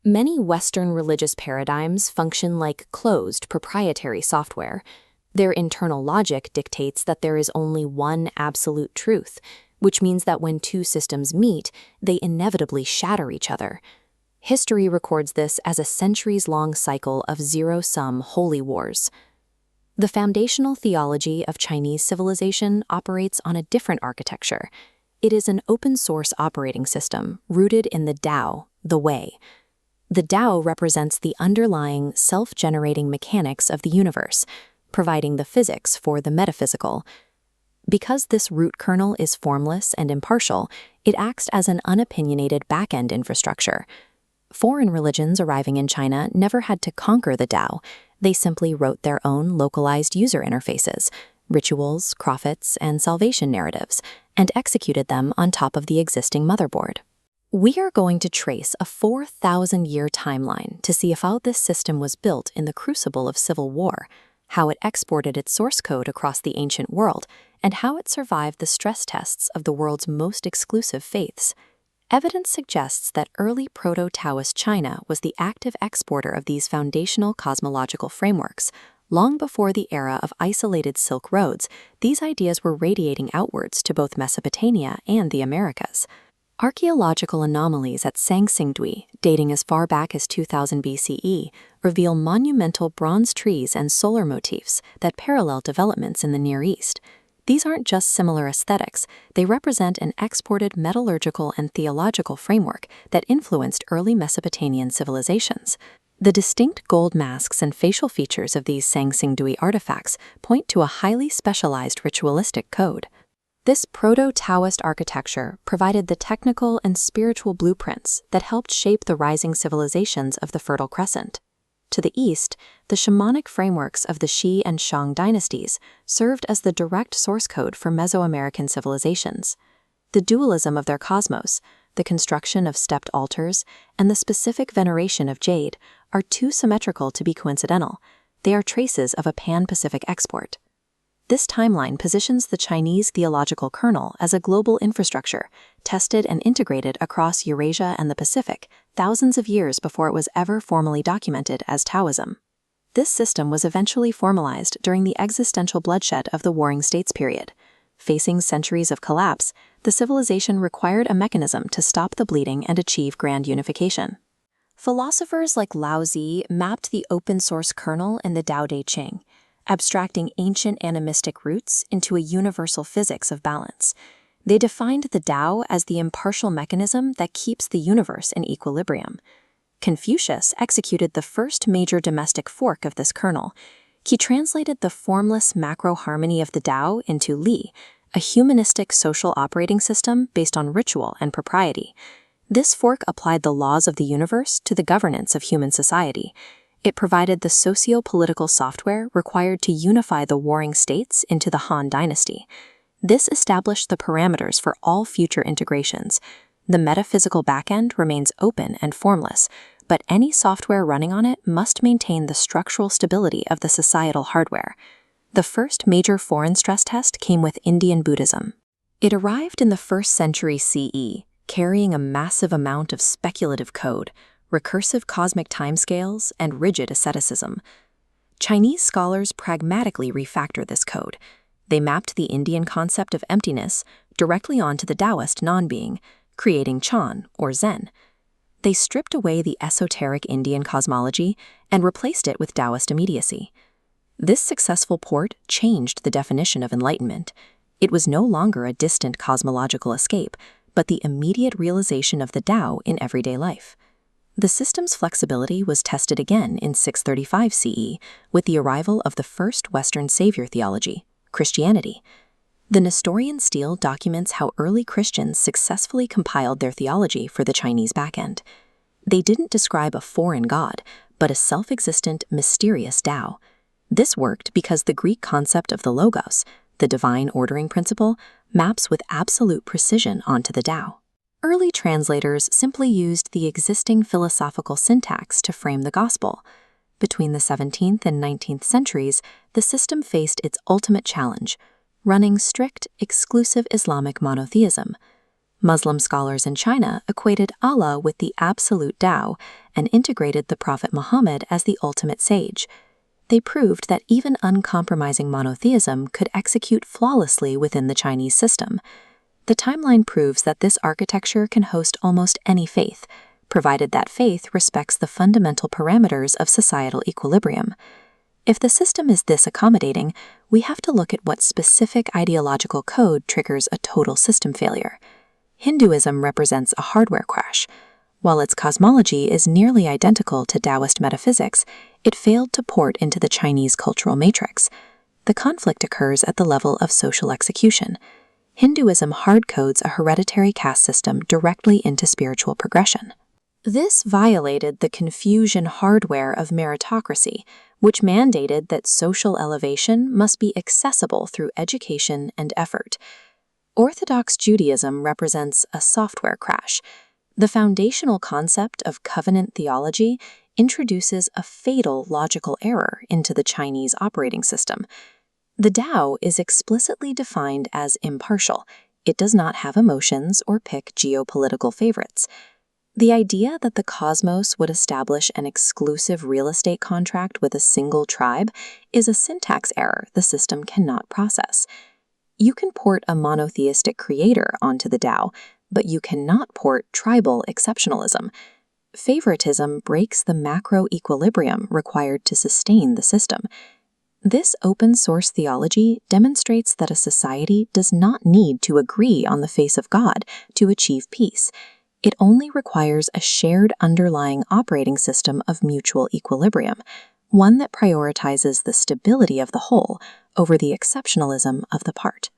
Many Western religious paradigms function like closed, proprietary software. Their internal logic dictates that there is only one absolute truth, which means that when two systems meet, they inevitably shatter each other. History records this as a centuries-long cycle of zero-sum holy wars. The foundational theology of Chinese civilization operates on a different architecture. It is an open-source operating system rooted in the Tao, the Way. The Tao represents the underlying self-generating mechanics of the universe, providing the physics for the metaphysical. Because this root kernel is formless and impartial, it acts as an unopinionated backend infrastructure. Foreign religions arriving in China never had to conquer the Tao. They simply wrote their own localized user interfaces, rituals, prophets, and salvation narratives, and executed them on top of the existing motherboard. We are going to trace a 4,000-year timeline to see how this system was built in the crucible of civil war, how it exported its source code across the ancient world, and how it survived the stress tests of the world's most exclusive faiths. Evidence suggests that early proto-Taoist China was the active exporter of these foundational cosmological frameworks. Long before the era of isolated Silk Roads, these ideas were radiating outwards to both Mesopotamia and the Americas. Archaeological anomalies at Sangsingdui, dating as far back as 2000 BCE, reveal monumental bronze trees and solar motifs that parallel developments in the Near East. These aren't just similar aesthetics, they represent an exported metallurgical and theological framework that influenced early Mesopotamian civilizations. The distinct gold masks and facial features of these Sangsingdui artifacts point to a highly specialized ritualistic code. This proto-Taoist architecture provided the technical and spiritual blueprints that helped shape the rising civilizations of the Fertile Crescent. To the east, the shamanic frameworks of the Shi and Shang dynasties served as the direct source code for Mesoamerican civilizations. The dualism of their cosmos, the construction of stepped altars, and the specific veneration of jade are too symmetrical to be coincidental. They are traces of a pan-Pacific export. This timeline positions the Chinese theological kernel as a global infrastructure, tested and integrated across Eurasia and the Pacific, thousands of years before it was ever formally documented as Taoism. This system was eventually formalized during the existential bloodshed of the Warring States period. Facing centuries of collapse, the civilization required a mechanism to stop the bleeding and achieve grand unification. Philosophers like Lao Tzu mapped the open-source kernel in the Tao Te Ching, abstracting ancient animistic roots into a universal physics of balance. They defined the Tao as the impartial mechanism that keeps the universe in equilibrium. Confucius executed the first major domestic fork of this kernel. He translated the formless macro-harmony of the Tao into Li, a humanistic social operating system based on ritual and propriety. This fork applied the laws of the universe to the governance of human society. It provided the socio-political software required to unify the warring states into the Han dynasty. This established the parameters for all future integrations. The metaphysical backend remains open and formless, but any software running on it must maintain the structural stability of the societal hardware. The first major foreign stress test came with Indian Buddhism. It arrived in the 1st century CE, carrying a massive amount of speculative code, recursive cosmic timescales, and rigid asceticism. Chinese scholars pragmatically refactored this code. They mapped the Indian concept of emptiness directly onto the Taoist non-being, creating Chan, or Zen. They stripped away the esoteric Indian cosmology and replaced it with Taoist immediacy. This successful port changed the definition of enlightenment. It was no longer a distant cosmological escape, but the immediate realization of the Tao in everyday life. The system's flexibility was tested again in 635 CE with the arrival of the first Western savior theology, Christianity. The Nestorian stele documents how early Christians successfully compiled their theology for the Chinese backend. They didn't describe a foreign god, but a self-existent, mysterious Tao. This worked because the Greek concept of the logos, the divine ordering principle, maps with absolute precision onto the Tao. Early translators simply used the existing philosophical syntax to frame the gospel. Between the 17th and 19th centuries, the system faced its ultimate challenge, running strict, exclusive Islamic monotheism. Muslim scholars in China equated Allah with the absolute Tao and integrated the Prophet Muhammad as the ultimate sage. They proved that even uncompromising monotheism could execute flawlessly within the Chinese system. The timeline proves that this architecture can host almost any faith, provided that faith respects the fundamental parameters of societal equilibrium. If the system is this accommodating, we have to look at what specific ideological code triggers a total system failure. Hinduism represents a hardware crash. While its cosmology is nearly identical to Taoist metaphysics, it failed to port into the Chinese cultural matrix. The conflict occurs at the level of social execution. Hinduism hardcodes a hereditary caste system directly into spiritual progression. This violated the Confucian hardware of meritocracy, which mandated that social elevation must be accessible through education and effort. Orthodox Judaism represents a software crash. The foundational concept of covenant theology introduces a fatal logical error into the Chinese operating system. The Tao is explicitly defined as impartial. It does not have emotions or pick geopolitical favorites. The idea that the cosmos would establish an exclusive real estate contract with a single tribe is a syntax error the system cannot process. You can port a monotheistic creator onto the Tao, but you cannot port tribal exceptionalism. Favoritism breaks the macro equilibrium required to sustain the system. This open-source theology demonstrates that a society does not need to agree on the face of God to achieve peace. It only requires a shared underlying operating system of mutual equilibrium, one that prioritizes the stability of the whole over the exceptionalism of the part.